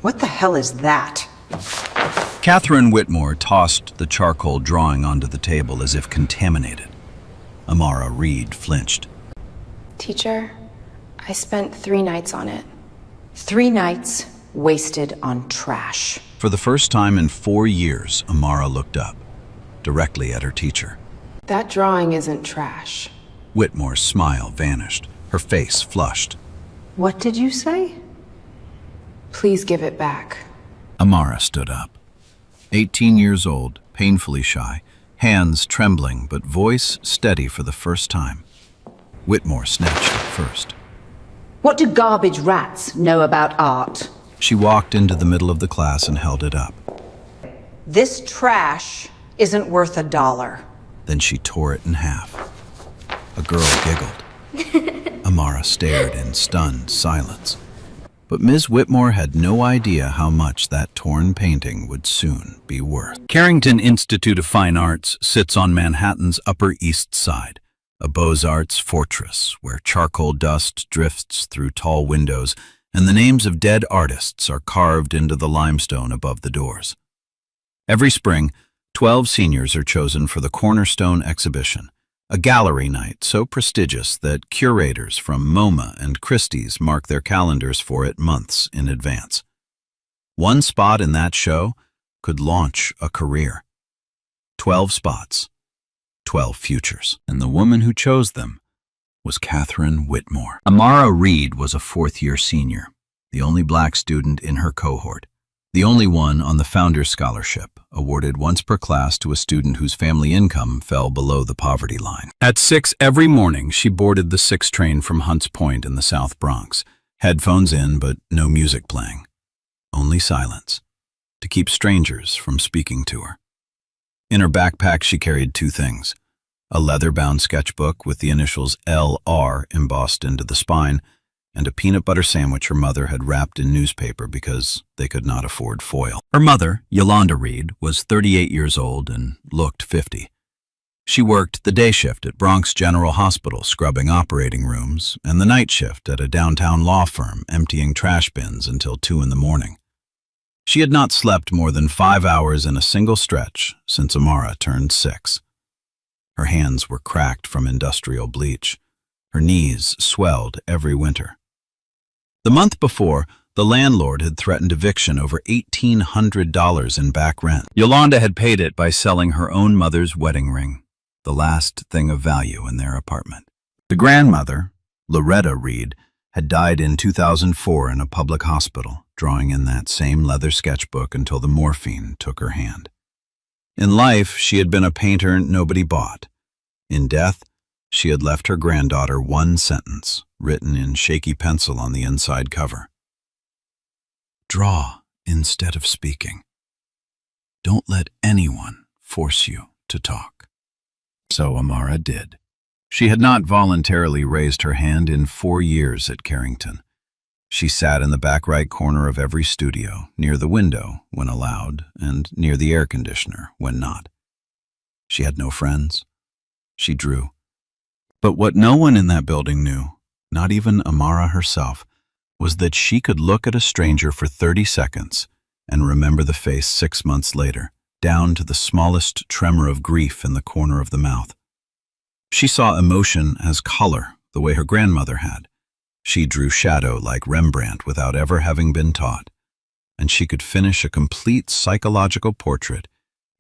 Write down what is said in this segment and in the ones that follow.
What the hell is that? Catherine Whitmore tossed the charcoal drawing onto the table as if contaminated. Amara Reed flinched. Teacher, I spent 3 nights on it. 3 nights wasted on trash. For the first time in 4 years, Amara looked up, directly at her teacher. That drawing isn't trash. Whitmore's smile vanished, her face flushed. What did you say? Please give it back. Amara stood up. 18 years old, painfully shy, hands trembling but voice steady for the first time. Whitmore snatched it first. What do garbage rats know about art? She walked into the middle of the class and held it up. This trash isn't worth $1. Then she tore it in half. A girl giggled. Amara stared in stunned silence. But Ms. Whitmore had no idea how much that torn painting would soon be worth. Carrington Institute of Fine Arts sits on Manhattan's Upper East Side, a Beaux-Arts fortress where charcoal dust drifts through tall windows and the names of dead artists are carved into the limestone above the doors. Every spring, 12 seniors are chosen for the Cornerstone exhibition, a gallery night so prestigious that curators from MoMA and Christie's mark their calendars for it months in advance. One spot in that show could launch a career. 12 spots, 12 futures. And the woman who chose them was Catherine Whitmore. Amara Reed was a fourth-year senior, the only black student in her cohort, the only one on the Founders Scholarship, awarded once per class to a student whose family income fell below the poverty line. At 6 every morning, she boarded the 6 train from Hunts Point in the South Bronx, headphones in but no music playing, only silence, to keep strangers from speaking to her. In her backpack, she carried 2 things: a leather-bound sketchbook with the initials LR embossed into the spine, and a peanut butter sandwich her mother had wrapped in newspaper because they could not afford foil. Her mother, Yolanda Reed, was 38 years old and looked 50. She worked the day shift at Bronx General Hospital scrubbing operating rooms and the night shift at a downtown law firm emptying trash bins until 2 in the morning. She had not slept more than 5 hours in a single stretch since Amara turned 6. Her hands were cracked from industrial bleach. Her knees swelled every winter. The month before, the landlord had threatened eviction over $1,800 in back rent. Yolanda had paid it by selling her own mother's wedding ring, the last thing of value in their apartment. The grandmother, Loretta Reed, had died in 2004 in a public hospital, drawing in that same leather sketchbook until the morphine took her hand. In life, she had been a painter nobody bought. In death, she had left her granddaughter one sentence, written in shaky pencil on the inside cover. Draw instead of speaking. Don't let anyone force you to talk. So Amara did. She had not voluntarily raised her hand in 4 years at Carrington. She sat in the back right corner of every studio, near the window when allowed, and near the air conditioner when not. She had no friends. She drew. But what no one in that building knew, not even Amara herself, was that she could look at a stranger for 30 seconds and remember the face 6 months later, down to the smallest tremor of grief in the corner of the mouth. She saw emotion as color, the way her grandmother had. She drew shadow like Rembrandt without ever having been taught, and she could finish a complete psychological portrait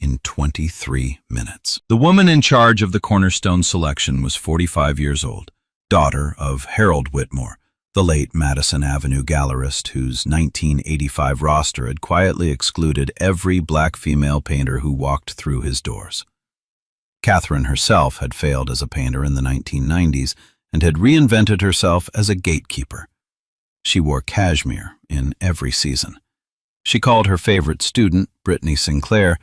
in 23 minutes. The woman in charge of the Cornerstone selection was 45 years old, daughter of Harold Whitmore, the late Madison Avenue gallerist whose 1985 roster had quietly excluded every black female painter who walked through his doors. Catherine herself had failed as a painter in the 1990s and had reinvented herself as a gatekeeper. She wore cashmere in every season. She called her favorite student, Brittany Sinclair,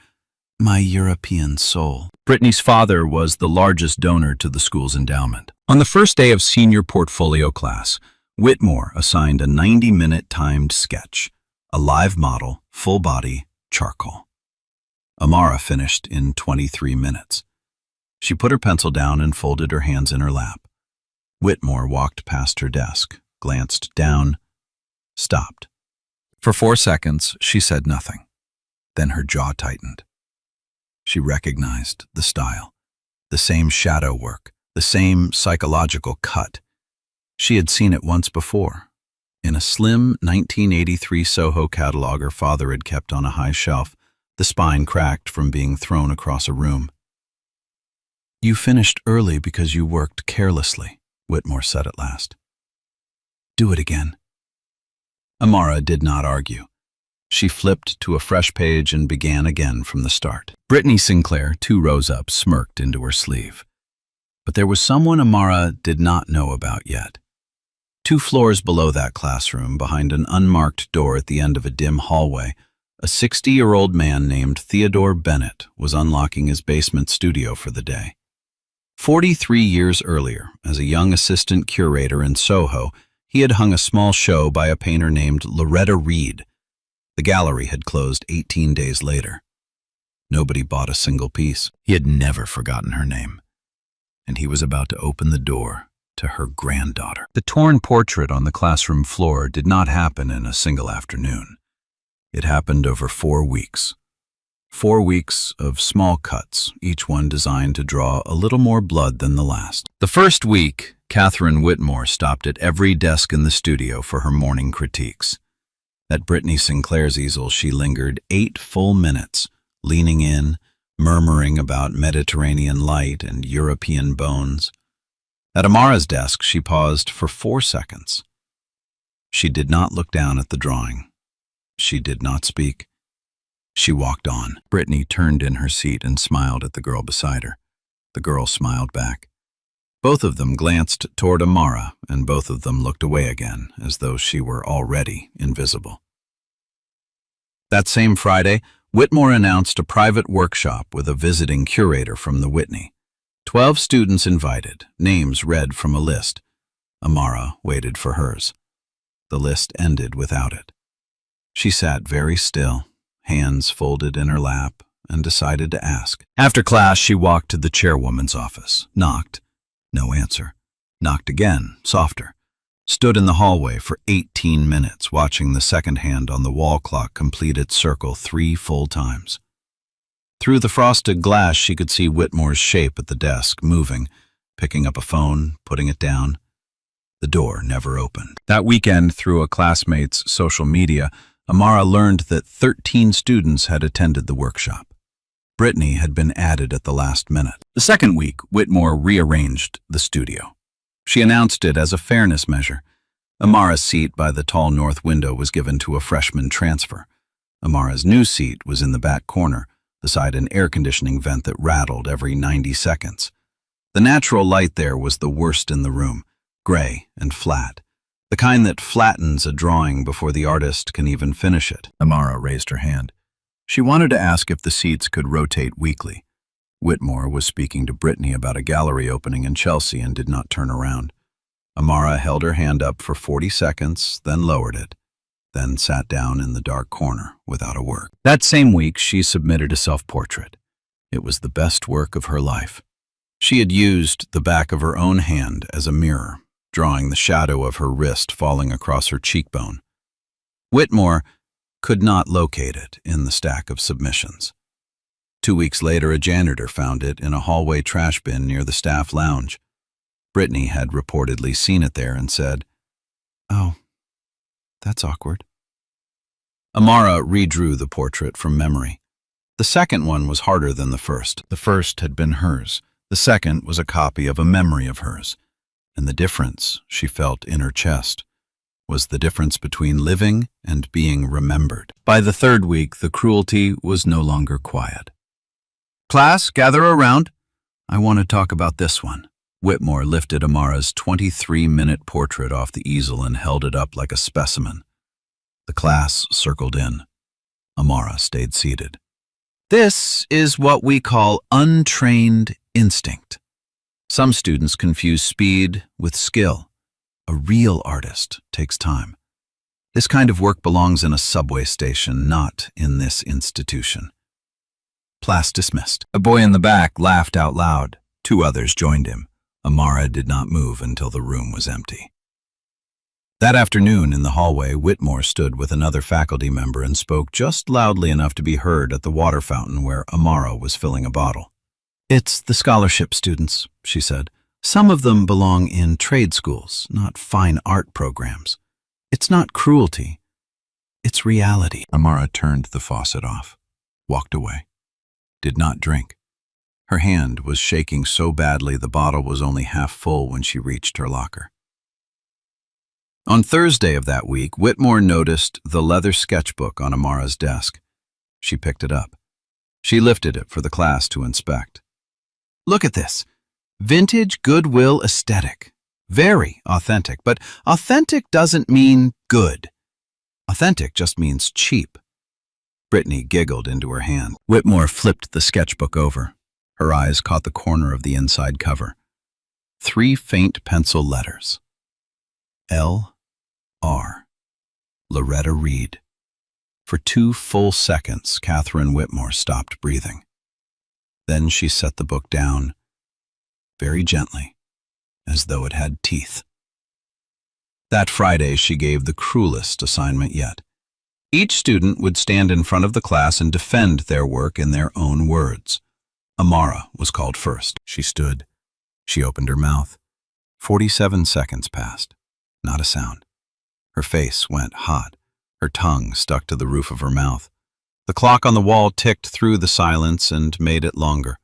my European soul. Brittany's father was the largest donor to the school's endowment. On the first day of senior portfolio class, Whitmore assigned a 90-minute timed sketch, a live model, full body, charcoal. Amara finished in 23 minutes. She put her pencil down and folded her hands in her lap. Whitmore walked past her desk, glanced down, stopped. For 4 seconds, she said nothing. Then her jaw tightened. She recognized the style, the same shadow work, the same psychological cut. She had seen it once before, in a slim 1983 Soho catalog her father had kept on a high shelf, the spine cracked from being thrown across a room. "You finished early because you worked carelessly," Whitmore said at last. "Do it again." Amara did not argue. She flipped to a fresh page and began again from the start. Brittany Sinclair, 2 rows up, smirked into her sleeve. But there was someone Amara did not know about yet. 2 floors below that classroom, behind an unmarked door at the end of a dim hallway, a 60-year-old man named Theodore Bennett was unlocking his basement studio for the day. 43 years earlier, as a young assistant curator in Soho, he had hung a small show by a painter named Loretta Reed. The gallery had closed 18 days later. Nobody bought a single piece. He had never forgotten her name. And he was about to open the door to her granddaughter. The torn portrait on the classroom floor did not happen in a single afternoon. It happened over 4 weeks. 4 weeks of small cuts, each one designed to draw a little more blood than the last. The first week, Catherine Whitmore stopped at every desk in the studio for her morning critiques. At Brittany Sinclair's easel, she lingered 8 full minutes, leaning in, murmuring about Mediterranean light and European bones. At Amara's desk, she paused for 4 seconds. She did not look down at the drawing. She did not speak. She walked on. Brittany turned in her seat and smiled at the girl beside her. The girl smiled back. Both of them glanced toward Amara, and both of them looked away again, as though she were already invisible. That same Friday, Whitmore announced a private workshop with a visiting curator from the Whitney. 12 students invited, names read from a list. Amara waited for hers. The list ended without it. She sat very still, hands folded in her lap, and decided to ask. After class, she walked to the chairwoman's office, knocked. No answer. Knocked again, softer. Stood in the hallway for 18 minutes, watching the second hand on the wall clock complete its circle 3 full times. Through the frosted glass, she could see Whitmore's shape at the desk, moving, picking up a phone, putting it down. The door never opened. That weekend, through a classmate's social media, Amara learned that 13 students had attended the workshop. Brittany had been added at the last minute. The second week, Whitmore rearranged the studio. She announced it as a fairness measure. Amara's seat by the tall north window was given to a freshman transfer. Amara's new seat was in the back corner, beside an air conditioning vent that rattled every 90 seconds. The natural light there was the worst in the room, gray and flat, the kind that flattens a drawing before the artist can even finish it. Amara raised her hand. She wanted to ask if the seats could rotate weekly. Whitmore was speaking to Brittany about a gallery opening in Chelsea and did not turn around. Amara held her hand up for 40 seconds, then lowered it, then sat down in the dark corner without a word. That same week, she submitted a self-portrait. It was the best work of her life. She had used the back of her own hand as a mirror, drawing the shadow of her wrist falling across her cheekbone. Whitmore could not locate it in the stack of submissions. 2 weeks later, a janitor found it in a hallway trash bin near the staff lounge. Brittany had reportedly seen it there and said, "Oh, that's awkward." Amara redrew the portrait from memory. The second one was harder than the first. The first had been hers. The second was a copy of a memory of hers. And the difference, she felt in her chest, was the difference between living and being remembered. By the third week, the cruelty was no longer quiet. "Class, gather around. I want to talk about this one." Whitmore lifted Amara's 23-minute portrait off the easel and held it up like a specimen. The class circled in. Amara stayed seated. "This is what we call untrained instinct. Some students confuse speed with skill. A real artist takes time. This kind of work belongs in a subway station, not in this institution." Class dismissed. A boy in the back laughed out loud. 2 others joined him. Amara did not move until the room was empty. That afternoon in the hallway, Whitmore stood with another faculty member and spoke just loudly enough to be heard at the water fountain where Amara was filling a bottle. "It's the scholarship students," she said. "Some of them belong in trade schools, not fine art programs. It's not cruelty. It's reality." Amara turned the faucet off, walked away, did not drink. Her hand was shaking so badly the bottle was only half full when she reached her locker. On Thursday of that week, Whitmore noticed the leather sketchbook on Amara's desk. She picked it up. She lifted it for the class to inspect. "Look at this. Vintage Goodwill aesthetic. Very authentic, but authentic doesn't mean good. Authentic just means cheap." Brittany giggled into her hand. Whitmore flipped the sketchbook over. Her eyes caught the corner of the inside cover. 3 faint pencil letters. L.R. Loretta Reed. For 2 full seconds, Catherine Whitmore stopped breathing. Then she set the book down, very gently, as though it had teeth. That Friday, she gave the cruelest assignment yet. Each student would stand in front of the class and defend their work in their own words. Amara was called first. She stood. She opened her mouth. 47 seconds passed. Not a sound. Her face went hot. Her tongue stuck to the roof of her mouth. The clock on the wall ticked through the silence and made it longer.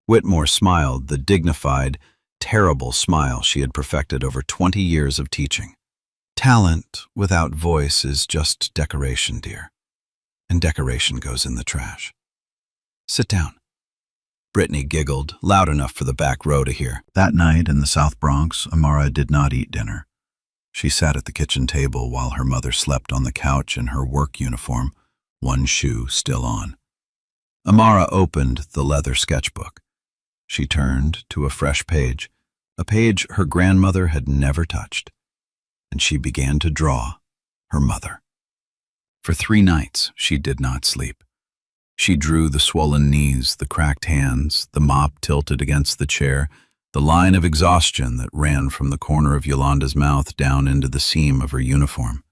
Whitmore smiled, the dignified, terrible smile she had perfected over 20 years of teaching. "Talent without voice is just decoration, dear. And decoration goes in the trash. Sit down." Brittany giggled, loud enough for the back row to hear. That night in the South Bronx, Amara did not eat dinner. She sat at the kitchen table while her mother slept on the couch in her work uniform, one shoe still on. Amara opened the leather sketchbook. She turned to a fresh page, a page her grandmother had never touched, and she began to draw her mother. For 3 nights, she did not sleep. She drew the swollen knees, the cracked hands, the mop tilted against the chair, the line of exhaustion that ran from the corner of Yolanda's mouth down into the seam of her uniform.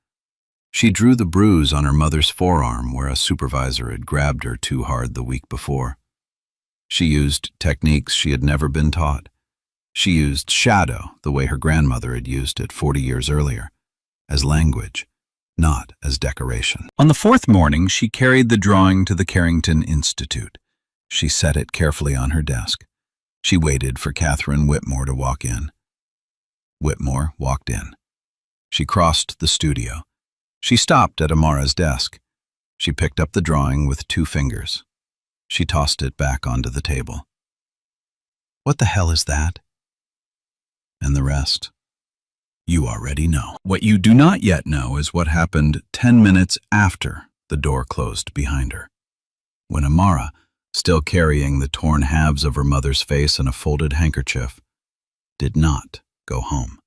She drew the bruise on her mother's forearm where a supervisor had grabbed her too hard the week before. She used techniques she had never been taught. She used shadow the way her grandmother had used it 40 years earlier, as language, not as decoration. On the 4th morning, she carried the drawing to the Carrington Institute. She set it carefully on her desk. She waited for Catherine Whitmore to walk in. Whitmore walked in. She crossed the studio. She stopped at Amara's desk. She picked up the drawing with 2 fingers. She tossed it back onto the table. "What the hell is that?" And the rest, you already know. What you do not yet know is what happened 10 minutes after the door closed behind her. When Amara, still carrying the torn halves of her mother's face in a folded handkerchief, did not go home.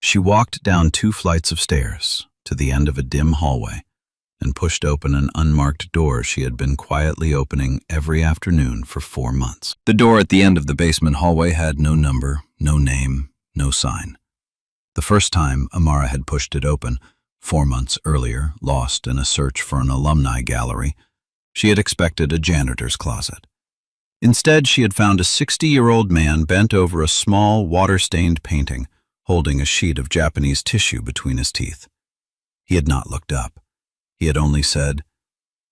She walked down 2 flights of stairs to the end of a dim hallway and pushed open an unmarked door she had been quietly opening every afternoon for 4 months. The door at the end of the basement hallway had no number, no name, no sign. The first time Amara had pushed it open, 4 months earlier, lost in a search for an alumni gallery, she had expected a janitor's closet. Instead, she had found a 60-year-old man bent over a small, water-stained painting, holding a sheet of Japanese tissue between his teeth. He had not looked up. He had only said,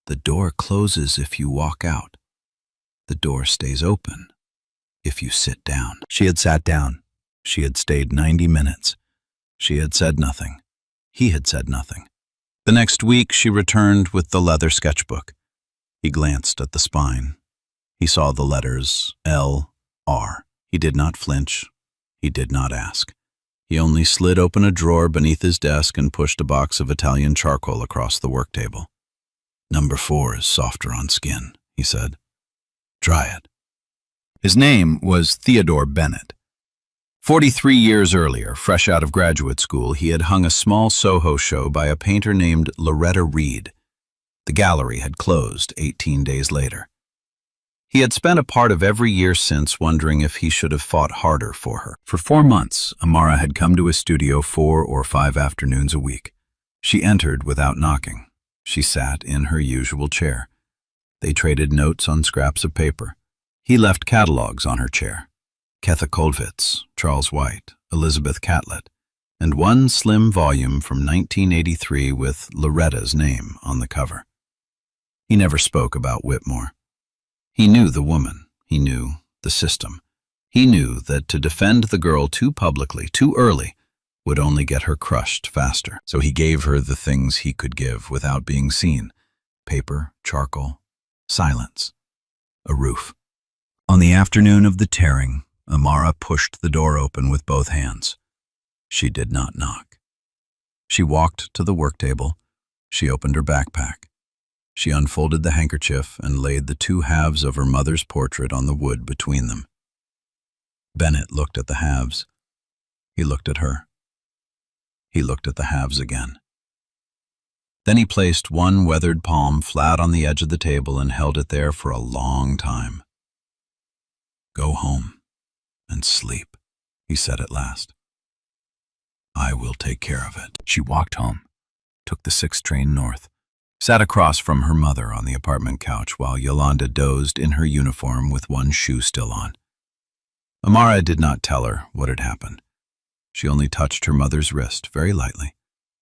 "The door closes if you walk out. The door stays open if you sit down." She had sat down. She had stayed 90 minutes. She had said nothing. He had said nothing. The next week, she returned with the leather sketchbook. He glanced at the spine. He saw the letters L.R. He did not flinch. He did not ask. He only slid open a drawer beneath his desk and pushed a box of Italian charcoal across the work table. "Number 4 is softer on skin," he said. "Try it." His name was Theodore Bennett. 43 years earlier, fresh out of graduate school, he had hung a small Soho show by a painter named Loretta Reed. The gallery had closed 18 days later. He had spent a part of every year since wondering if he should have fought harder for her. For 4 months, Amara had come to his studio 4 or 5 afternoons a week. She entered without knocking. She sat in her usual chair. They traded notes on scraps of paper. He left catalogs on her chair. Ketha Kollwitz, Charles White, Elizabeth Catlett, and one slim volume from 1983 with Loretta's name on the cover. He never spoke about Whitmore. He knew the woman. He knew the system. He knew that to defend the girl too publicly, too early, would only get her crushed faster. So he gave her the things he could give without being seen: paper, charcoal, silence, a roof. On the afternoon of the tearing, Amara pushed the door open with both hands. She did not knock. She walked to the work table. She opened her backpack. She unfolded the handkerchief and laid the 2 halves of her mother's portrait on the wood between them. Bennett looked at the halves. He looked at her. He looked at the halves again. Then he placed one weathered palm flat on the edge of the table and held it there for a long time. "Go home and sleep," he said at last. "I will take care of it." She walked home, took the 6 train north, sat across from her mother on the apartment couch while Yolanda dozed in her uniform with one shoe still on. Amara did not tell her what had happened. She only touched her mother's wrist very lightly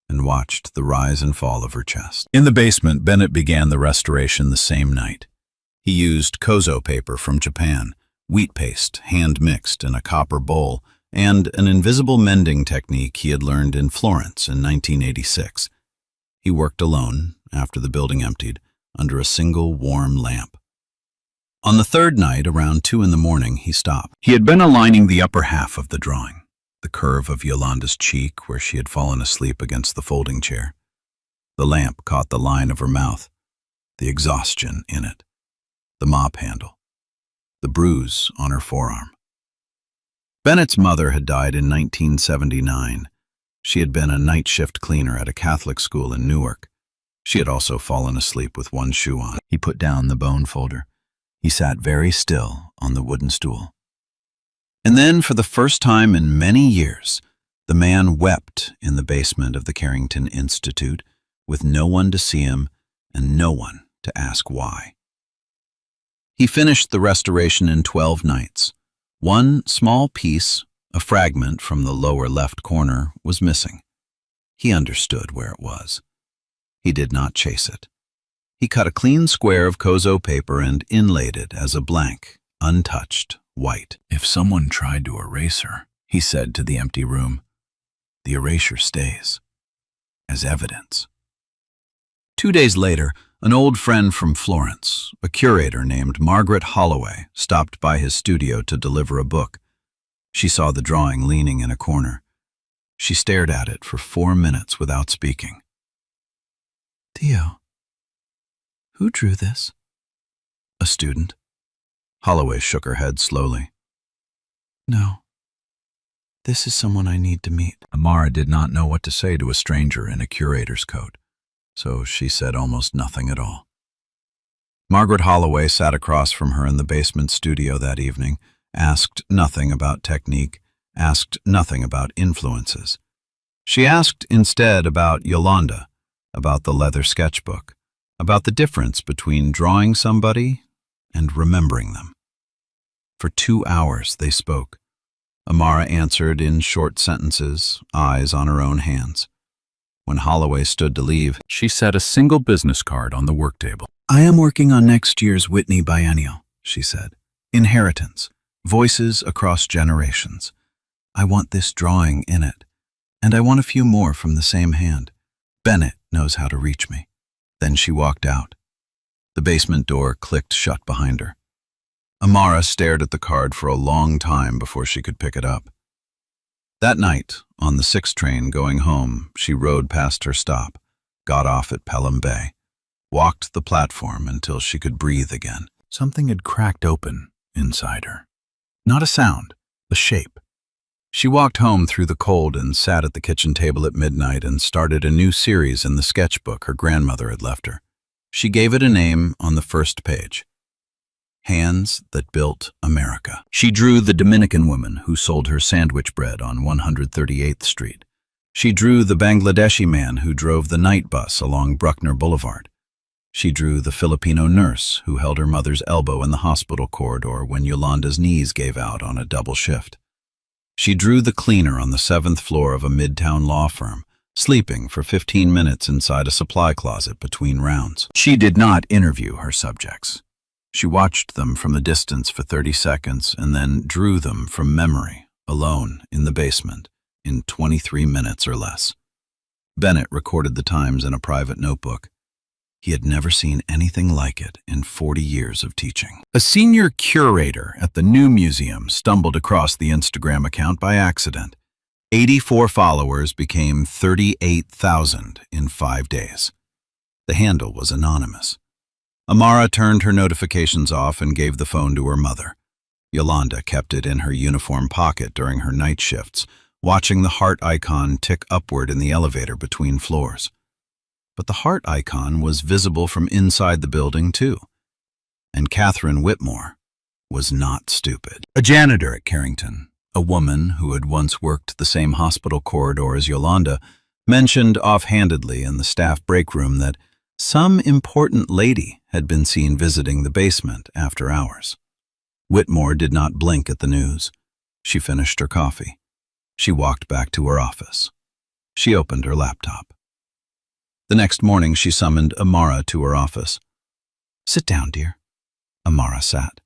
and watched the rise and fall of her chest. In the basement, Bennett began the restoration the same night. He used kozo paper from Japan, wheat paste hand-mixed in a copper bowl, and an invisible mending technique he had learned in Florence in 1986. He worked alone, after the building emptied, under a single warm lamp. On the 3rd night, around 2 in the morning, he stopped. He had been aligning the upper half of the drawing, the curve of Yolanda's cheek where she had fallen asleep against the folding chair. The lamp caught the line of her mouth, the exhaustion in it, the mop handle, the bruise on her forearm. Bennett's mother had died in 1979. She had been a night shift cleaner at a Catholic school in Newark. She had also fallen asleep with one shoe on. He put down the bone folder. He sat very still on the wooden stool. And then, for the first time in many years, the man wept in the basement of the Carrington Institute, with no one to see him and no one to ask why. He finished the restoration in 12 nights. One small piece, a fragment from the lower left corner, was missing. He understood where it was. He did not chase it. He cut a clean square of kozo paper and inlaid it as a blank, untouched, white. "If someone tried to erase her," he said to the empty room, "the erasure stays, as evidence." 2 days later, an old friend from Florence, a curator named Margaret Holloway, stopped by his studio to deliver a book. She saw the drawing leaning in a corner. She stared at it for 4 minutes without speaking. "Theo, who drew this?" "A student." Holloway shook her head slowly. "No, this is someone I need to meet." Amara did not know what to say to a stranger in a curator's coat, so she said almost nothing at all. Margaret Holloway sat across from her in the basement studio that evening, asked nothing about technique, asked nothing about influences. She asked instead about Yolanda, about the leather sketchbook, about the difference between drawing somebody and remembering them. For 2 hours they spoke. Amara answered in short sentences, eyes on her own hands. When Holloway stood to leave, she set a single business card on the work table. "I am working on next year's Whitney Biennial," she said. "Inheritance, voices across generations. I want this drawing in it, and I want a few more from the same hand. Bennett knows how to reach me." Then she walked out. The basement door clicked shut behind her. Amara stared at the card for a long time before she could pick it up. That night, on the 6 train going home, she rode past her stop, got off at Pelham Bay, walked the platform until she could breathe again. Something had cracked open inside her. Not a sound, a shape. She walked home through the cold and sat at the kitchen table at midnight and started a new series in the sketchbook her grandmother had left her. She gave it a name on the first page. Hands that built America. She drew the Dominican woman who sold her sandwich bread on 138th Street. She drew the Bangladeshi man who drove the night bus along Bruckner Boulevard. She drew the Filipino nurse who held her mother's elbow in the hospital corridor when Yolanda's knees gave out on a double shift. She drew the cleaner on the 7th floor of a midtown law firm, sleeping for 15 minutes inside a supply closet between rounds. She did not interview her subjects. She watched them from a distance for 30 seconds and then drew them from memory, alone in the basement, in 23 minutes or less. Bennett recorded the times in a private notebook. He had never seen anything like it in 40 years of teaching. A senior curator at the new museum stumbled across the Instagram account by accident. 84 followers became 38,000 in 5 days. The handle was anonymous. Amara turned her notifications off and gave the phone to her mother. Yolanda kept it in her uniform pocket during her night shifts, watching the heart icon tick upward in the elevator between floors. But the heart icon was visible from inside the building, too. And Catherine Whitmore was not stupid. A janitor at Carrington, a woman who had once worked the same hospital corridor as Yolanda, mentioned offhandedly in the staff break room that some important lady had been seen visiting the basement after hours. Whitmore did not blink at the news. She finished her coffee. She walked back to her office. She opened her laptop. The next morning, she summoned Amara to her office. "Sit down, dear." Amara sat.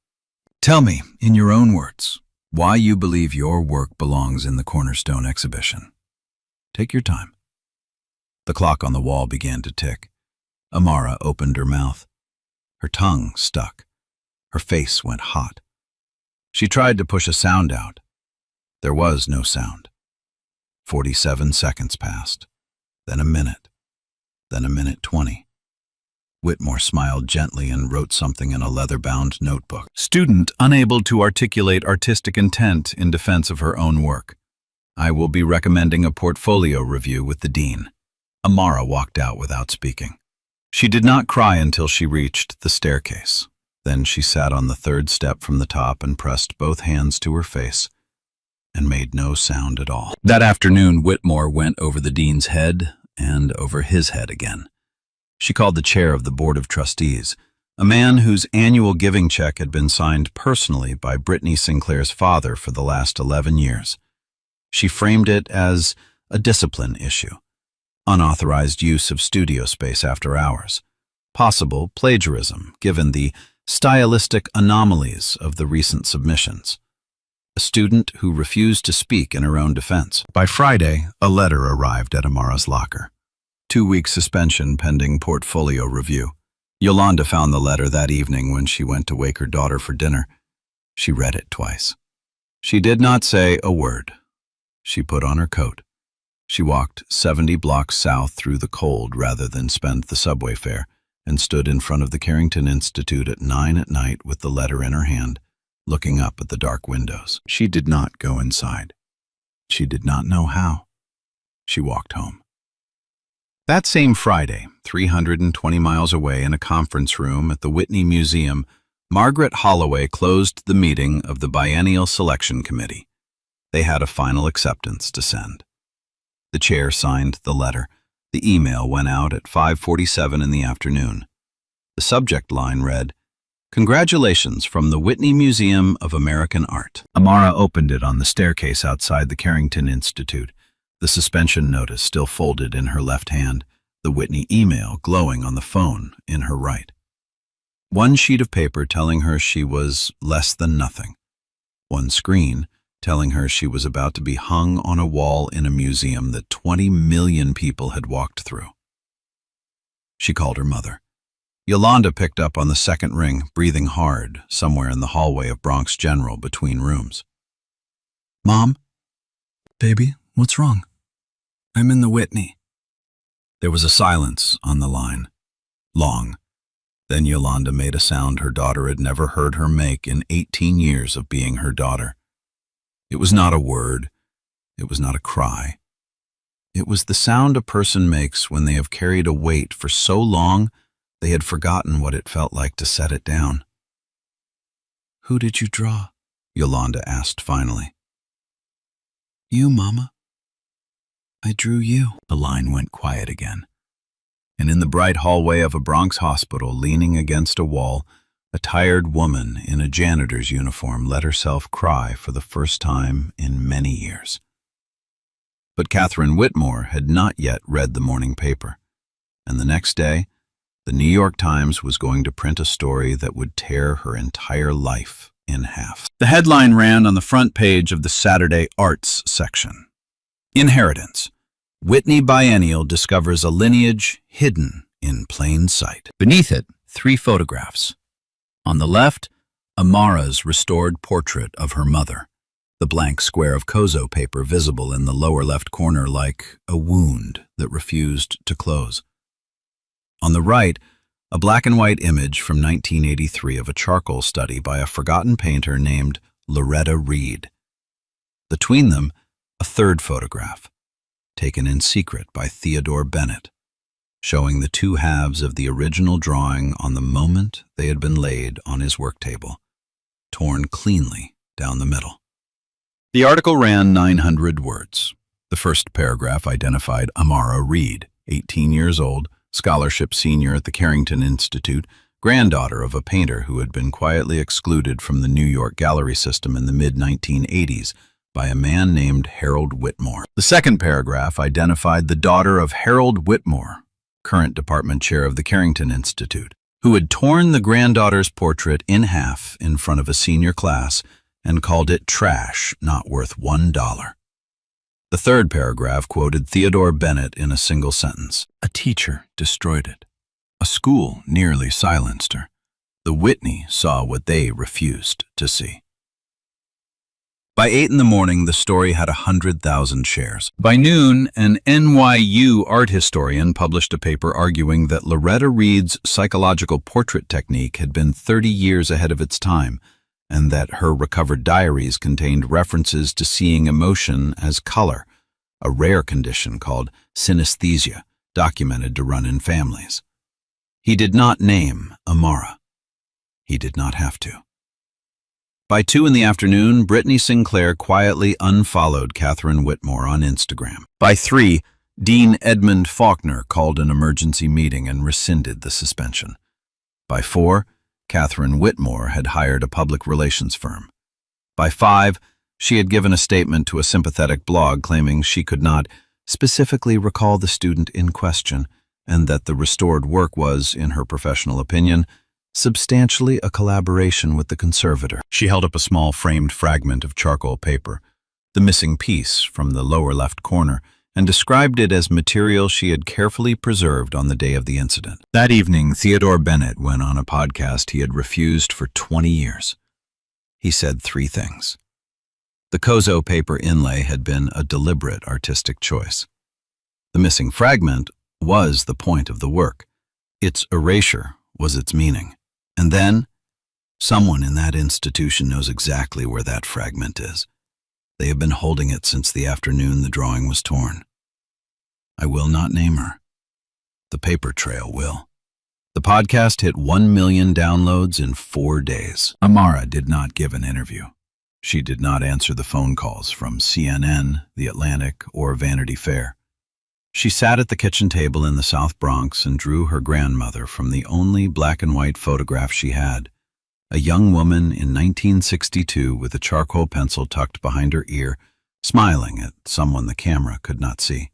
"Tell me, in your own words, why you believe your work belongs in the Cornerstone exhibition. Take your time." The clock on the wall began to tick. Amara opened her mouth. Her tongue stuck. Her face went hot. She tried to push a sound out. There was no sound. 47 seconds passed, then a minute. Then a minute 20. Whitmore smiled gently and wrote something in a leather-bound notebook. Student unable to articulate artistic intent in defense of her own work. I will be recommending a portfolio review with the dean. Amara walked out without speaking. She did not cry until she reached the staircase. Then she sat on the 3rd step from the top and pressed both hands to her face and made no sound at all. That afternoon, Whitmore went over the dean's head and over his head again. She called the chair of the Board of Trustees, a man whose annual giving check had been signed personally by Brittany Sinclair's father for the last 11 years. She framed it as a discipline issue, unauthorized use of studio space after hours, possible plagiarism given the stylistic anomalies of the recent submissions. A student who refused to speak in her own defense. By Friday, a letter arrived at Amara's locker. 2-week suspension pending portfolio review. Yolanda found the letter that evening when she went to wake her daughter for dinner. She read it twice. She did not say a word. She put on her coat. She walked 70 blocks south through the cold rather than spend the subway fare, and stood in front of the Carrington Institute at 9 at night with the letter in her hand, looking up at the dark windows. She did not go inside. She did not know how. She walked home. That same Friday, 320 miles away in a conference room at the Whitney Museum, Margaret Holloway closed the meeting of the Biennial Selection Committee. They had a final acceptance to send. The chair signed the letter. The email went out at 5:47 in the afternoon. The subject line read, "Congratulations from the Whitney Museum of American Art." Amara opened it on the staircase outside the Carrington Institute, the suspension notice still folded in her left hand, the Whitney email glowing on the phone in her right. One sheet of paper telling her she was less than nothing. One screen telling her she was about to be hung on a wall in a museum that 20 million people had walked through. She called her mother. Yolanda picked up on the second ring, breathing hard, somewhere in the hallway of Bronx General between rooms. "Mom?" "Baby, what's wrong?" "I'm in the Whitney." There was a silence on the line. Long. Then Yolanda made a sound her daughter had never heard her make in 18 years of being her daughter. It was not a word. It was not a cry. It was the sound a person makes when they have carried a weight for so long they had forgotten what it felt like to set it down. "Who did you draw?" Yolanda asked finally. "You, Mama. I drew you." The line went quiet again, and in the bright hallway of a Bronx hospital, leaning against a wall, a tired woman in a janitor's uniform let herself cry for the first time in many years. But Catherine Whitmore had not yet read the morning paper, and the next day, the New York Times was going to print a story that would tear her entire life in half. The headline ran on the front page of the Saturday Arts section. Inheritance. Whitney Biennial discovers a lineage hidden in plain sight. Beneath it, 3 photographs. On the left, Amara's restored portrait of her mother, the blank square of Kozo paper visible in the lower left corner like a wound that refused to close. On the right, a black and white image from 1983 of a charcoal study by a forgotten painter named Loretta Reed. Between them, a third photograph, taken in secret by Theodore Bennett, showing the 2 halves of the original drawing on the moment they had been laid on his work table, torn cleanly down the middle. The article ran 900 words. The first paragraph identified Amara Reed, 18 years old, scholarship senior at the Carrington Institute, granddaughter of a painter who had been quietly excluded from the New York gallery system in the mid-1980s by a man named Harold Whitmore. The second paragraph identified the daughter of Harold Whitmore, current department chair of the Carrington Institute, who had torn the granddaughter's portrait in half in front of a senior class and called it trash, not worth $1. The third paragraph quoted Theodore Bennett in a single sentence. "A teacher destroyed it. A school nearly silenced her. The Whitney saw what they refused to see." By 8 in the morning, the story had 100,000 shares. By noon, an NYU art historian published a paper arguing that Loretta Reed's psychological portrait technique had been 30 years ahead of its time, and that her recovered diaries contained references to seeing emotion as color, a rare condition called synesthesia, documented to run in families. He did not name Amara. He did not have to. By 2 in the afternoon, Brittany Sinclair quietly unfollowed Catherine Whitmore on Instagram. By 3, Dean Edmund Faulkner called an emergency meeting and rescinded the suspension. By 4, Catherine Whitmore had hired a public relations firm. By 5, she had given a statement to a sympathetic blog claiming she could not specifically recall the student in question and that the restored work was, in her professional opinion, substantially a collaboration with the conservator. She held up a small framed fragment of charcoal paper, the missing piece from the lower left corner, and described it as material she had carefully preserved on the day of the incident. That evening, Theodore Bennett went on a podcast he had refused for 20 years. He said 3 things. The Kozo paper inlay had been a deliberate artistic choice. The missing fragment was the point of the work. Its erasure was its meaning. And then, someone in that institution knows exactly where that fragment is. They have been holding it since the afternoon the drawing was torn. I will not name her. The paper trail will. The podcast hit 1 million downloads in 4 days. Amara did not give an interview. She did not answer the phone calls from CNN, The Atlantic, or Vanity Fair. She sat at the kitchen table in the South Bronx and drew her grandmother from the only black and white photograph she had, a young woman in 1962 with a charcoal pencil tucked behind her ear, smiling at someone the camera could not see.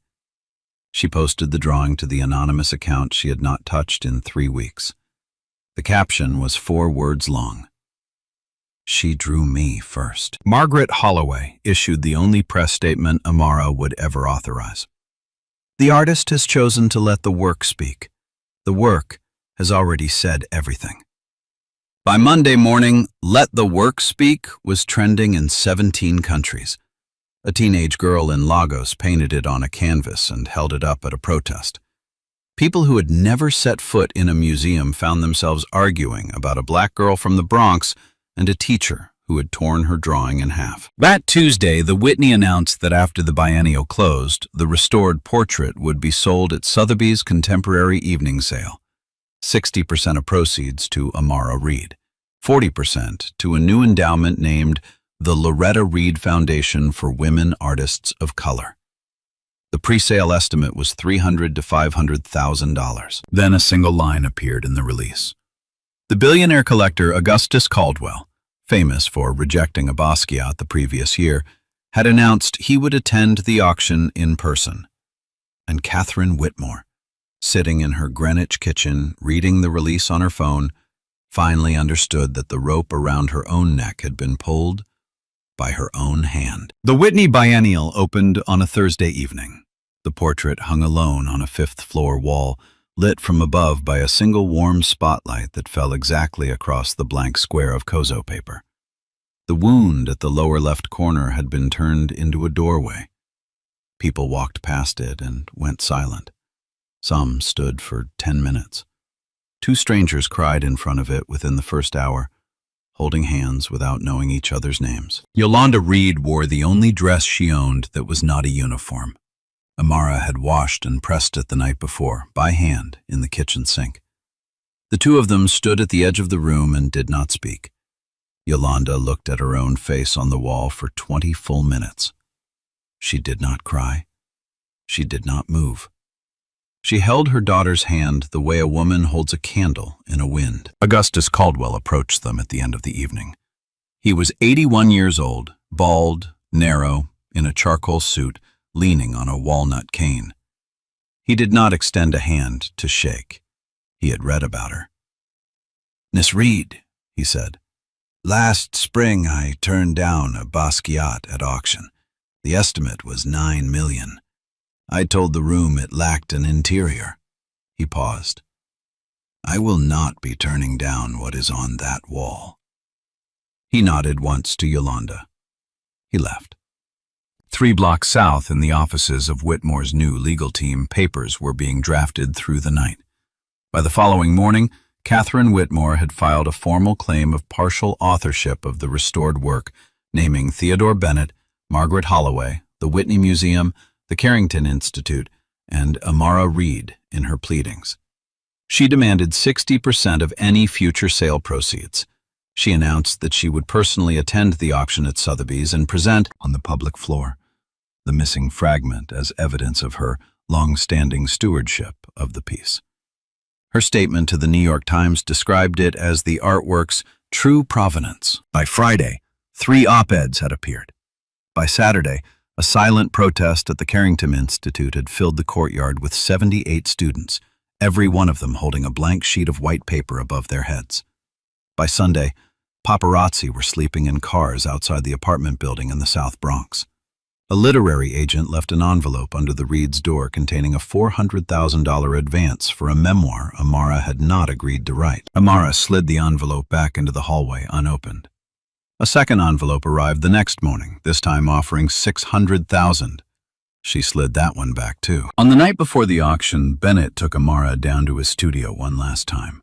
She posted the drawing to the anonymous account she had not touched in 3 weeks. The caption was 4 words long. She drew me first. Margaret Holloway issued the only press statement Amara would ever authorize. The artist has chosen to let the work speak. The work has already said everything. By Monday morning, "Let the Work Speak" was trending in 17 countries. A teenage girl in Lagos painted it on a canvas and held it up at a protest. People who had never set foot in a museum found themselves arguing about a black girl from the Bronx and a teacher who had torn her drawing in half. That Tuesday, the Whitney announced that after the biennial closed, the restored portrait would be sold at Sotheby's Contemporary Evening Sale, 60% of proceeds to Amara Reed, 40% to a new endowment named the Loretta Reed Foundation for Women Artists of Color. The pre-sale estimate was $300,000 to $500,000. Then a single line appeared in the release. The billionaire collector Augustus Caldwell, famous for rejecting a Basquiat the previous year, had announced he would attend the auction in person. And Catherine Whitmore, sitting in her Greenwich kitchen reading the release on her phone, finally understood that the rope around her own neck had been pulled by her own hand. The Whitney Biennial opened on a Thursday evening. The portrait hung alone on a fifth-floor wall, lit from above by a single warm spotlight that fell exactly across the blank square of Kozo paper. The wound at the lower left corner had been turned into a doorway. People walked past it and went silent. Some stood for 10 minutes. 2 strangers cried in front of it within the first hour, holding hands without knowing each other's names. Yolanda Reed wore the only dress she owned that was not a uniform. Amara had washed and pressed it the night before, by hand, in the kitchen sink. The two of them stood at the edge of the room and did not speak. Yolanda looked at her own face on the wall for 20 full minutes. She did not cry. She did not move. She held her daughter's hand the way a woman holds a candle in a wind. Augustus Caldwell approached them at the end of the evening. He was 81 years old, bald, narrow, in a charcoal suit, leaning on a walnut cane. He did not extend a hand to shake. He had read about her. "Miss Reed," he said, "last spring I turned down a Basquiat at auction. The estimate was $9 million. I told the room it lacked an interior." He paused. "I will not be turning down what is on that wall." He nodded once to Yolanda. He left. 3 blocks south, in the offices of Whitmore's new legal team, papers were being drafted through the night. By the following morning, Catherine Whitmore had filed a formal claim of partial authorship of the restored work, naming Theodore Bennett, Margaret Holloway, the Whitney Museum, the Carrington Institute, and Amara Reed in her pleadings. She demanded 60% of any future sale proceeds. She announced that she would personally attend the auction at Sotheby's and present on the public floor the missing fragment as evidence of her long-standing stewardship of the piece. Her statement to the New York Times described it as the artwork's true provenance. By Friday, 3 op-eds had appeared. By Saturday, a silent protest at the Carrington Institute had filled the courtyard with 78 students, every one of them holding a blank sheet of white paper above their heads. By Sunday, paparazzi were sleeping in cars outside the apartment building in the South Bronx. A literary agent left an envelope under the Reed's door containing a $400,000 advance for a memoir Amara had not agreed to write. Amara slid the envelope back into the hallway unopened. A second envelope arrived the next morning, this time offering $600,000. She slid that one back too. On the night before the auction, Bennett took Amara down to his studio one last time.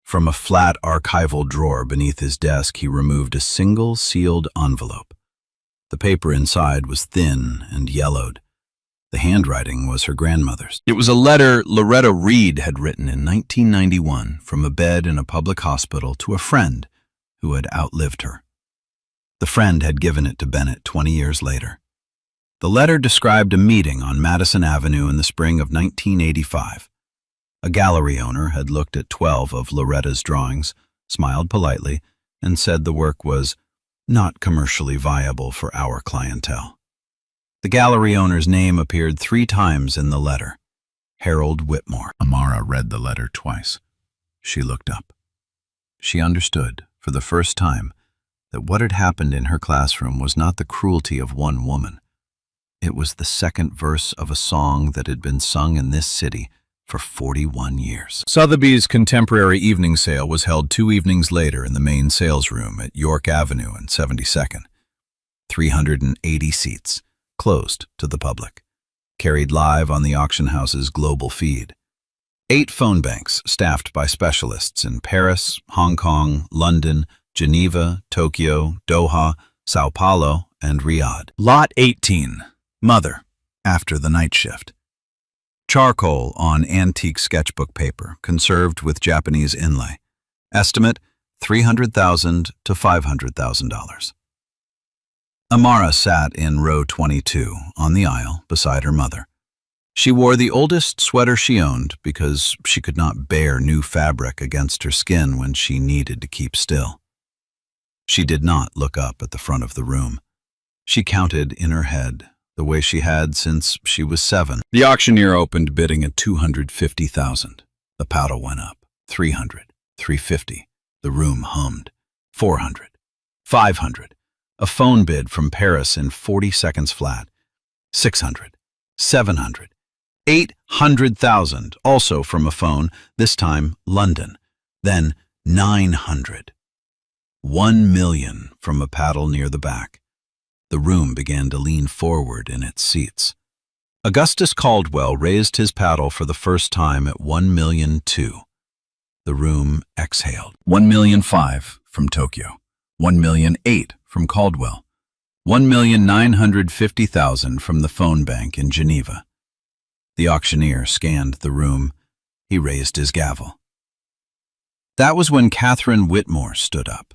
From a flat archival drawer beneath his desk, he removed a single sealed envelope. The paper inside was thin and yellowed. The handwriting was her grandmother's. It was a letter Loretta Reed had written in 1991 from a bed in a public hospital to a friend who had outlived her. The friend had given it to Bennett 20 years later. The letter described a meeting on Madison Avenue in the spring of 1985. A gallery owner had looked at 12 of Loretta's drawings, smiled politely, and said the work was not commercially viable for our clientele. The gallery owner's name appeared 3 times in the letter. Harold Whitmore. Amara read the letter twice. She looked up. She understood, for the first time, that what had happened in her classroom was not the cruelty of one woman. It was the second verse of a song that had been sung in this city for 41 years. Sotheby's contemporary evening sale was held 2 evenings later in the main sales room at York Avenue and 72nd. 380 seats, closed to the public, carried live on the auction house's global feed. 8 phone banks staffed by specialists in Paris, Hong Kong, London, Geneva, Tokyo, Doha, Sao Paulo, and Riyadh. Lot 18, Mother, after the night shift. Charcoal on antique sketchbook paper, conserved with Japanese inlay. Estimate, $300,000 to $500,000. Amara sat in row 22 on the aisle beside her mother. She wore the oldest sweater she owned because she could not bear new fabric against her skin when she needed to keep still. She did not look up at the front of the room. She counted in her head the way she had since she was 7. The auctioneer opened bidding at $250,000. The paddle went up. 300, 350. The room hummed. 400, 500. A phone bid from Paris in 40 seconds flat. 600, 700, 800,000, also from a phone, this time London. Then 900. 1 million from a paddle near the back. The room began to lean forward in its seats. Augustus Caldwell raised his paddle for the first time at 1,000,002. The room exhaled. 1,000,005 from Tokyo. 1,000,008 from Caldwell. 1,950,000 from the phone bank in Geneva. The auctioneer scanned the room. He raised his gavel. That was when Catherine Whitmore stood up.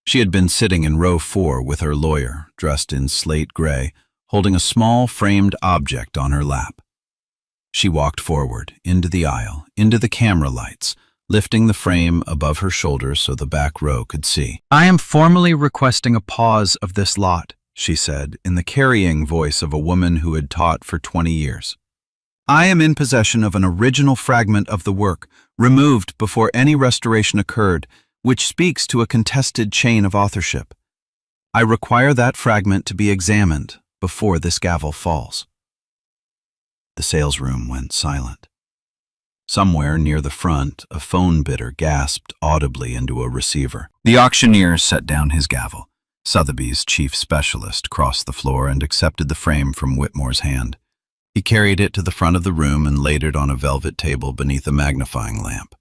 She had been sitting in row 4 with her lawyer, dressed in slate gray, holding a small framed object on her lap. She walked forward, into the aisle, into the camera lights, lifting the frame above her shoulders so the back row could see. "I am formally requesting a pause of this lot," she said, in the carrying voice of a woman who had taught for 20 years. "I am in possession of an original fragment of the work, removed before any restoration occurred, which speaks to a contested chain of authorship. I require that fragment to be examined before this gavel falls." The salesroom went silent. Somewhere near the front, a phone bidder gasped audibly into a receiver. The auctioneer set down his gavel. Sotheby's chief specialist crossed the floor and accepted the frame from Whitmore's hand. He carried it to the front of the room and laid it on a velvet table beneath a magnifying lamp.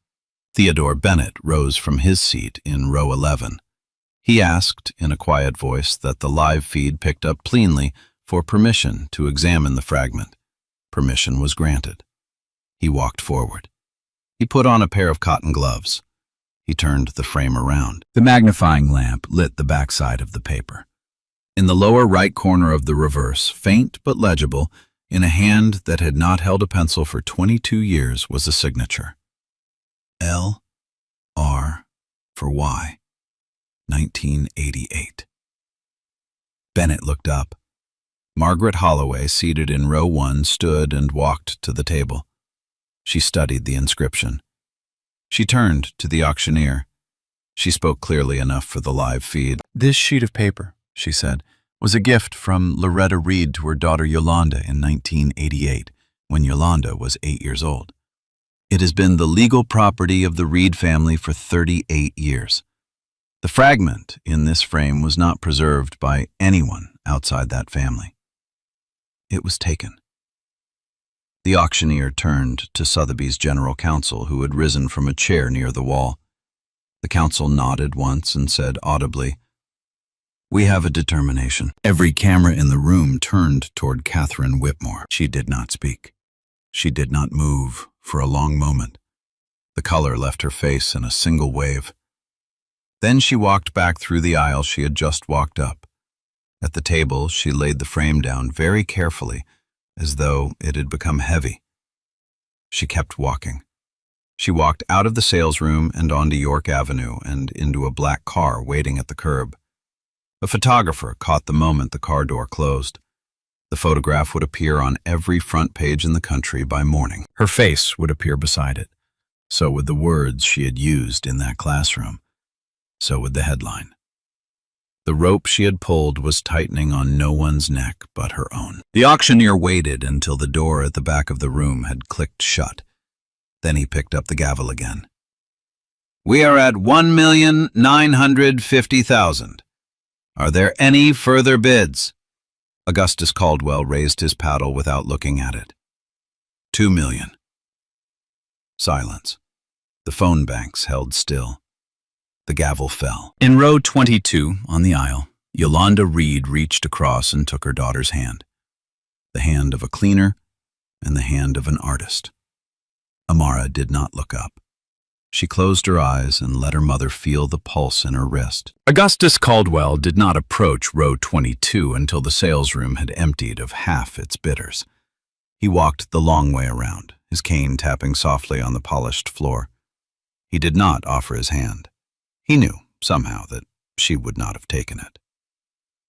Theodore Bennett rose from his seat in row 11. He asked, in a quiet voice that the live feed picked up cleanly, for permission to examine the fragment. Permission was granted. He walked forward. He put on a pair of cotton gloves. He turned the frame around. The magnifying lamp lit the backside of the paper. In the lower right corner of the reverse, faint but legible, in a hand that had not held a pencil for 22 years, was a signature. L. R. for Y. 1988. Bennett looked up. Margaret Holloway, seated in row 1, stood and walked to the table. She studied the inscription. She turned to the auctioneer. She spoke clearly enough for the live feed. "This sheet of paper," she said, "was a gift from Loretta Reed to her daughter Yolanda in 1988, when Yolanda was 8 years old. It has been the legal property of the Reed family for 38 years. The fragment in this frame was not preserved by anyone outside that family. It was taken." The auctioneer turned to Sotheby's general counsel, who had risen from a chair near the wall. The counsel nodded once and said audibly, "We have a determination." Every camera in the room turned toward Catherine Whitmore. She did not speak. She did not move for a long moment. The color left her face in a single wave. Then she walked back through the aisle she had just walked up. At the table, she laid the frame down very carefully, as though it had become heavy. She kept walking. She walked out of the salesroom and onto York Avenue and into a black car waiting at the curb. A photographer caught the moment the car door closed. The photograph would appear on every front page in the country by morning. Her face would appear beside it. So would the words she had used in that classroom. So would the headline. The rope she had pulled was tightening on no one's neck but her own. The auctioneer waited until the door at the back of the room had clicked shut. Then he picked up the gavel again. "We are at 1,950,000. Are there any further bids?" Augustus Caldwell raised his paddle without looking at it. 2 million. Silence. The phone banks held still. The gavel fell. In row 22, on the aisle, Yolanda Reed reached across and took her daughter's hand. The hand of a cleaner and the hand of an artist. Amara did not look up. She closed her eyes and let her mother feel the pulse in her wrist. Augustus Caldwell did not approach row 22 until the sales room had emptied of half its bidders. He walked the long way around, his cane tapping softly on the polished floor. He did not offer his hand. He knew, somehow, that she would not have taken it.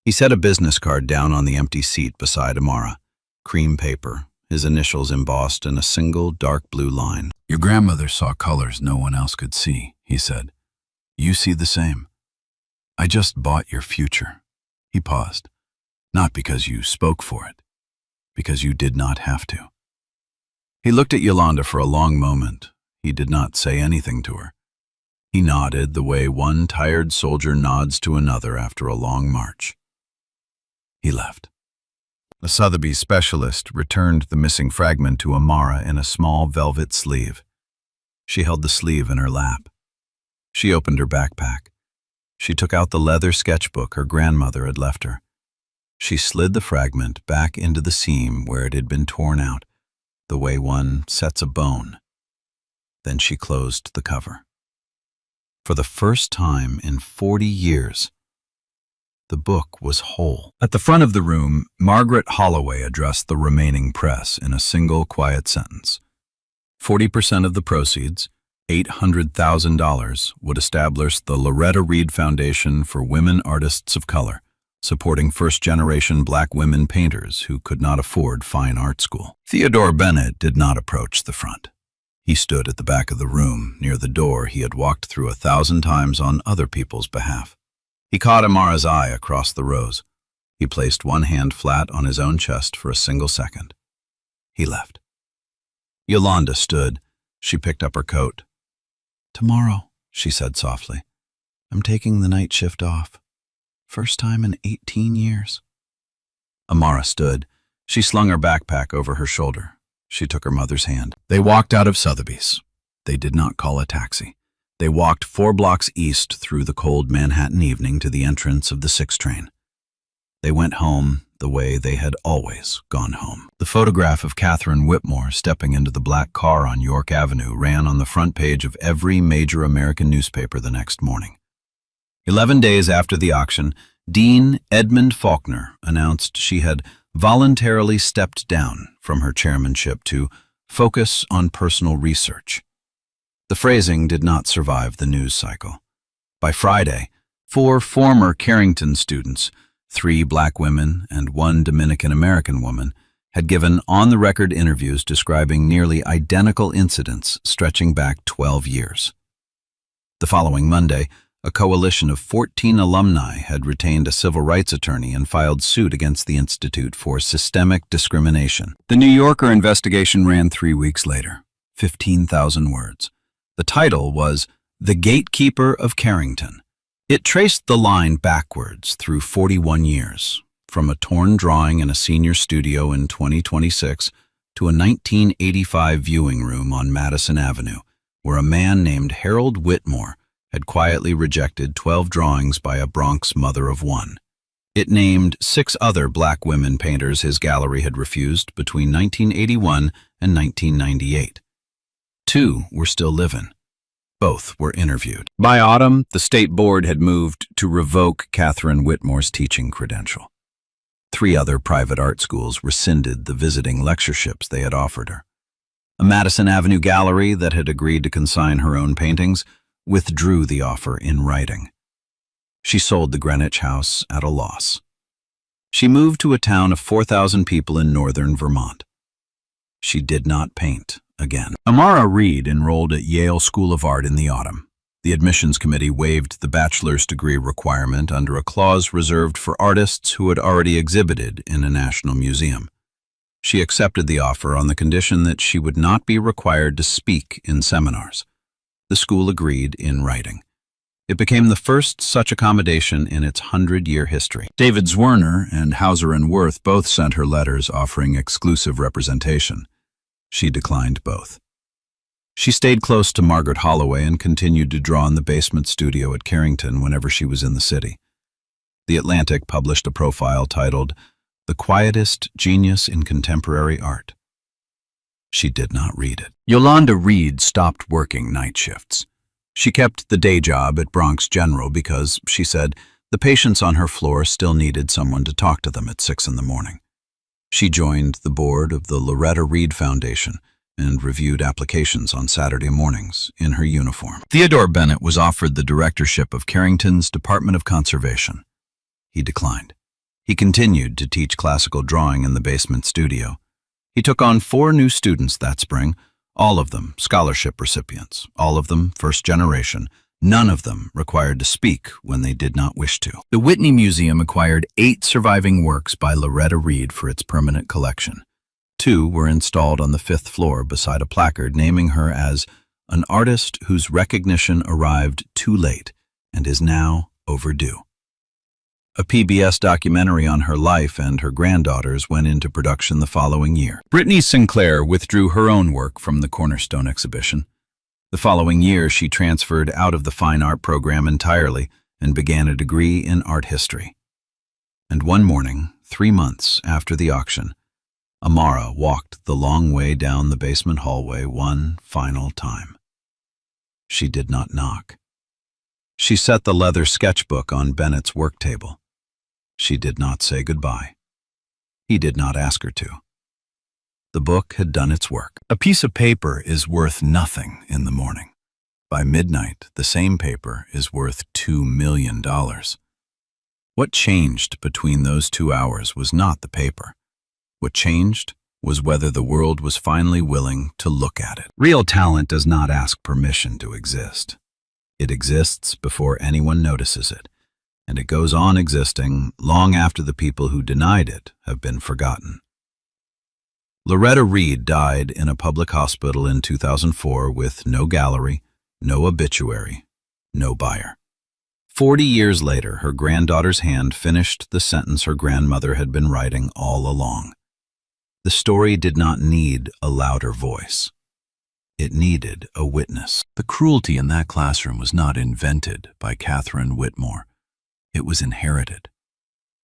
He set a business card down on the empty seat beside Amara. Cream paper, his initials embossed in a single dark blue line. "Your grandmother saw colors no one else could see," he said. "You see the same. I just bought your future." He paused. "Not because you spoke for it, because you did not have to." He looked at Yolanda for a long moment. He did not say anything to her. He nodded the way one tired soldier nods to another after a long march. He left. A Sotheby's specialist returned the missing fragment to Amara in a small velvet sleeve. She held the sleeve in her lap. She opened her backpack. She took out the leather sketchbook her grandmother had left her. She slid the fragment back into the seam where it had been torn out, the way one sets a bone. Then she closed the cover. For the first time in 40 years, the book was whole. At the front of the room, Margaret Holloway addressed the remaining press in a single quiet sentence. 40% of the proceeds, $800,000, would establish the Loretta Reed Foundation for Women Artists of Color, supporting first-generation black women painters who could not afford fine art school. Theodore Bennett did not approach the front. He stood at the back of the room, near the door he had walked through 1,000 times on other people's behalf. He caught Amara's eye across the rows. He placed one hand flat on his own chest for a single second. He left. Yolanda stood. She picked up her coat. "Tomorrow," she said softly. "I'm taking the night shift off. First time in 18 years. Amara stood. She slung her backpack over her shoulder. She took her mother's hand. They walked out of Sotheby's. They did not call a taxi. They walked 4 blocks east through the cold Manhattan evening to the entrance of the 6 train. They went home the way they had always gone home. The photograph of Catherine Whitmore stepping into the black car on York Avenue ran on the front page of every major American newspaper the next morning. 11 days after the auction, Dean Edmund Faulkner announced she had voluntarily stepped down from her chairmanship to focus on personal research. The phrasing did not survive the news cycle. By Friday, 4 former Carrington students, 3 black women and 1 Dominican-American woman, had given on-the-record interviews describing nearly identical incidents stretching back 12 years. The following Monday, a coalition of 14 alumni had retained a civil rights attorney and filed suit against the Institute for systemic discrimination. The New Yorker investigation ran 3 weeks later, 15,000 words. The title was The Gatekeeper of Carrington. It traced the line backwards through 41 years, from a torn drawing in a senior studio in 2026 to a 1985 viewing room on Madison Avenue, where a man named Harold Whitmore had quietly rejected 12 drawings by a Bronx mother of 1. It named 6 other black women painters his gallery had refused between 1981 and 1998. 2 were still living. Both were interviewed. By autumn, the state board had moved to revoke Catherine Whitmore's teaching credential. 3 other private art schools rescinded the visiting lectureships they had offered her. A Madison Avenue gallery that had agreed to consign her own paintings withdrew the offer in writing. She sold the Greenwich house at a loss. She moved to a town of 4,000 people in northern Vermont. She did not paint again. Amara Reed enrolled at Yale School of Art in the autumn. The admissions committee waived the bachelor's degree requirement under a clause reserved for artists who had already exhibited in a national museum. She accepted the offer on the condition that she would not be required to speak in seminars. The school agreed in writing. It became the first such accommodation in its 100-year history. David Zwerner and Hauser and Worth both sent her letters offering exclusive representation. She declined both. She stayed close to Margaret Holloway and continued to draw in the basement studio at Carrington whenever she was in the city. The Atlantic published a profile titled, "The Quietest Genius in Contemporary Art." She did not read it. Yolanda Reed stopped working night shifts. She kept the day job at Bronx General because, she said, the patients on her floor still needed someone to talk to them at 6 in the morning. She joined the board of the Loretta Reed Foundation and reviewed applications on Saturday mornings in her uniform. Theodore Bennett was offered the directorship of Carrington's Department of Conservation. He declined. He continued to teach classical drawing in the basement studio. He took on 4 new students that spring, all of them scholarship recipients, all of them first generation, none of them required to speak when they did not wish to. The Whitney Museum acquired 8 surviving works by Loretta Reed for its permanent collection. 2 were installed on the 5th floor beside a placard naming her as an artist whose recognition arrived too late and is now overdue. A PBS documentary on her life and her granddaughters went into production the following year. Brittany Sinclair withdrew her own work from the Cornerstone exhibition. The following year, she transferred out of the fine art program entirely and began a degree in art history. And one morning, 3 months after the auction, Amara walked the long way down the basement hallway one final time. She did not knock. She set the leather sketchbook on Bennett's work table. She did not say goodbye. He did not ask her to. The book had done its work. A piece of paper is worth nothing in the morning. By midnight, the same paper is worth $2 million. What changed between those 2 hours was not the paper. What changed was whether the world was finally willing to look at it. Real talent does not ask permission to exist. It exists before anyone notices it, and it goes on existing long after the people who denied it have been forgotten. Loretta Reed died in a public hospital in 2004 with no gallery, no obituary, no buyer. 40 years later, her granddaughter's hand finished the sentence her grandmother had been writing all along. The story did not need a louder voice. It needed a witness. The cruelty in that classroom was not invented by Catherine Whitmore. It was inherited.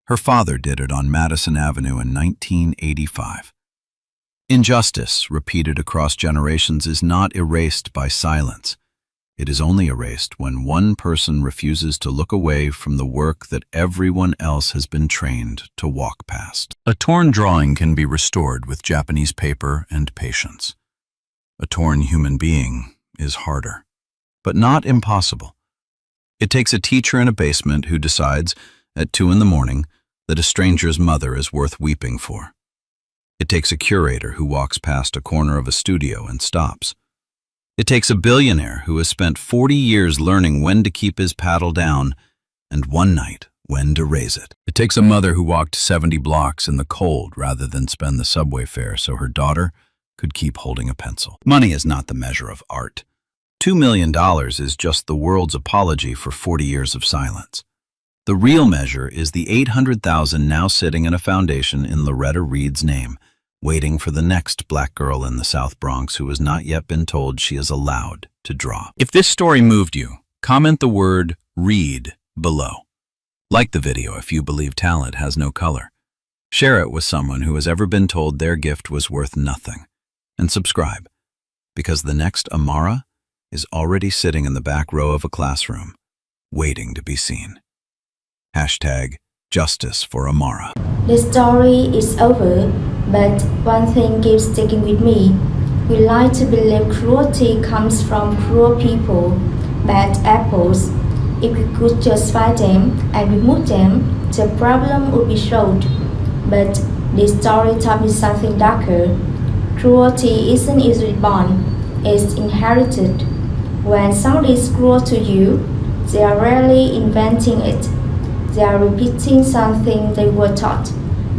Her father did it on Madison Avenue in 1985. Injustice, repeated across generations, is not erased by silence. It is only erased when one person refuses to look away from the work that everyone else has been trained to walk past. A torn drawing can be restored with Japanese paper and patience. A torn human being is harder, but not impossible. It takes a teacher in a basement who decides, at 2 in the morning, that a stranger's mother is worth weeping for. It takes a curator who walks past a corner of a studio and stops. It takes a billionaire who has spent 40 years learning when to keep his paddle down and one night when to raise it. It takes a mother who walked 70 blocks in the cold rather than spend the subway fare so her daughter could keep holding a pencil. Money is not the measure of art. $2 million is just the world's apology for 40 years of silence. The real measure is the $800,000 now sitting in a foundation in Loretta Reed's name, waiting for the next black girl in the South Bronx who has not yet been told she is allowed to draw. If this story moved you, comment the word "read" below. Like the video if you believe talent has no color. Share it with someone who has ever been told their gift was worth nothing. And subscribe, because the next Amara is already sitting in the back row of a classroom, waiting to be seen. #Justice for Amara. The story is over, but one thing keeps sticking with me. We like to believe cruelty comes from cruel people, bad apples. If we could just find them and remove them, the problem would be solved. But this story taught me something darker. Cruelty isn't easily born, it's inherited. When somebody is cruel to you, they are rarely inventing it. They are repeating something they were taught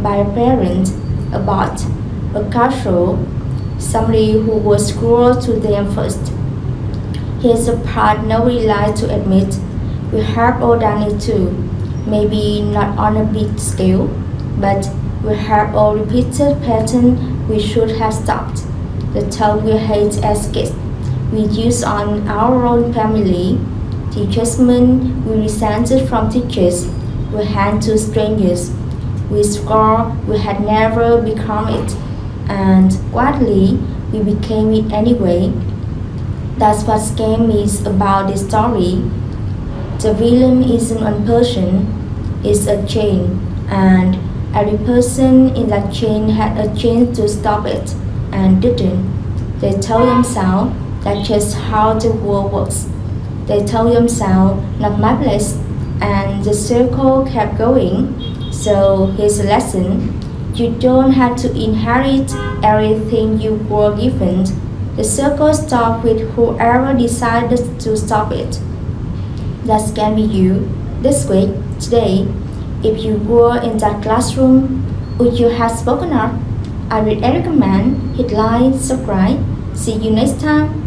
by a parent, a bot, a culture, somebody who was cruel to them first. Here's the part nobody likes to admit. We have all done it too. Maybe not on a big scale, but we have all repeated patterns we should have stopped. The tone we hate as kids, we use on our own family. The judgment we resented from teachers, we hand to strangers. We swore we had never become it, and quietly we became it anyway. That's what scares me about this story. The villain isn't one person, it's a chain, and every person in that chain had a chance to stop it and didn't. They told themselves that's just how the world works. They told themselves not my place, and the circle kept going. So here's a lesson. You don't have to inherit everything you were given. The circle stopped with whoever decided to stop it. That can be you this week, today. If you were in that classroom, would you have spoken up? I would recommend hit like, subscribe. See you next time.